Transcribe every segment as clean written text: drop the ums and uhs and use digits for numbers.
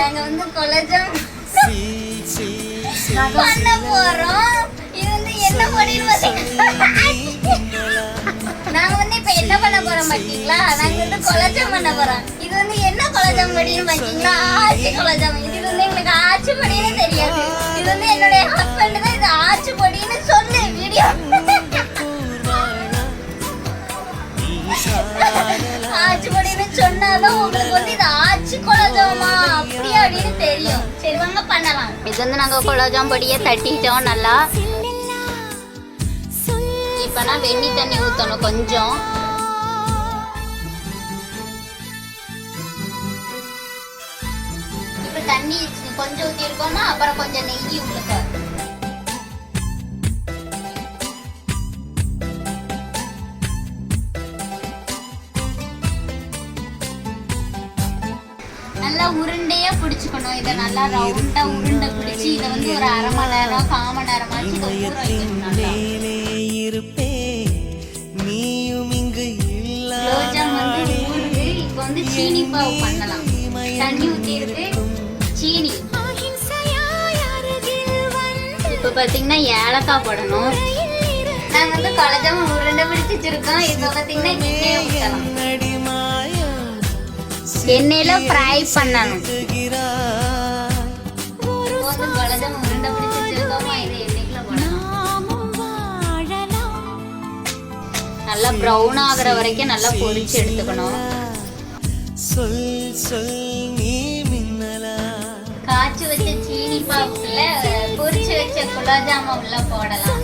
நாங்க வந்து கொலஜம் பண்ண போறோம். இது வந்து என்ன நாங்க வந்து இப்ப என்ன பண்ண போறோம் பாத்தீங்களா? நாங்க வந்து கொலஜம் பண்ண போறோம். இது வந்து என்ன கொலஜம் படின்னு பாத்தீங்களா? ஆச்சி கொலஜம். இது வந்து எங்களுக்கு ஆச்சி படின்னு தெரியாது. இது வந்து என்னுடைய ஹஸ்பண்ட் தான் இது ஆச்சி படின்னு சொல்லு வீடியோ ஆச்சி படின்னு சொன்னாதான் உங்களுக்கு வந்து இது ஆச்சி கொலஜமா அப்படி அப்படின்னு தெரியும். சரி வாங்க பண்ணலாம். இது வந்து நாங்க கொலஜம் படியை தட்டிட்டோம் நல்லா. இப்ப நான் வெண்ணி தண்ணி ஊத்தணும் கொஞ்சம். இப்ப தண்ணி கொஞ்சம் ஊத்தி இருக்கோம்னா அப்புறம் கொஞ்சம் நெய் உங்களுக்கு. நல்லா உருண்டையா பிடிச்சுக்கணும். இதை நல்லா ரவுண்டா உருண்டை பிடிச்சி இதை வந்து ஒரு அரை மணி நேரம் 1/4 மணி நேரமாச்சு இதை ஊற வைக்கணும். குலோப்ஜாம் வந்து ஊறுது. இப்போ வந்து சீனி பாவு பண்ணலாம். தண்ணி ஊற்றி இருக்கு சீனி. இப்போ பார்த்தீங்கன்னா ஏலக்காய் போடணும். நாங்கள் வந்து கொலஜாம் உருண்டை பிடிச்சி வச்சிருக்கோம். இப்போ பார்த்தீங்கன்னா எண்ணெயை ஊற்றலாம். எண்ணெயில ஃப்ரை பண்ணணும். வந்து கொலஜாம் உருண்டை பிடிச்சி வச்சிருக்கோமா இது எண்ணெய்க்குள்ள போடணும். நல்லா ப்ரௌன் ஆகுற வரைக்கும் நல்லா பொரிச்சு எடுத்துக்கணும். காய்ச்சி வச்ச சீனி பாவுக்குள்ள பொரிச்சு வச்ச குலோப்ஜாம் உள்ள போடலாம்.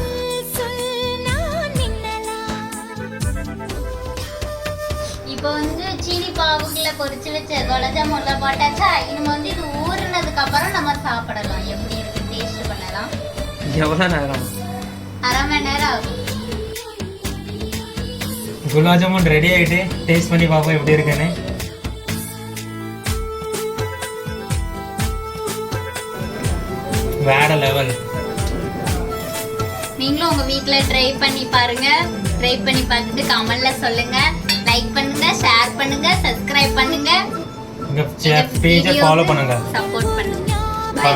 இப்போ வந்து சீனி பாவுக்குள்ள பொரிச்சு வச்ச குலோப்ஜாம் உள்ள போட்டாச்சா. இனிமே வந்து இது ஊறினதுக்கு அப்புறம் நம்ம சாப்பிடலாம். எப்படி இருக்கு டேஸ்ட் பண்ணலாம். எவ்வளவு நேரம்? அரை மணி நேரம் ஆகும். குலாப் ஜாமுன் ரெடி ஆகிட்டு டேஸ்ட் பண்ணி பார்ப்போம் எப்படி இருக்குன்னு. வேற லெவல். நீங்களும் உங்க வீட்ல ட்ரை பண்ணி பாருங்க. ட்ரை பண்ணி பார்த்துட்டு கமெண்ட்ல சொல்லுங்க. லைக் பண்ணுங்க, ஷேர் பண்ணுங்க, சப்ஸ்கிரைப் பண்ணுங்க. எங்க பேஜை ஃபாலோ பண்ணுங்க. சப்போர்ட் பண்ணுங்க. பை.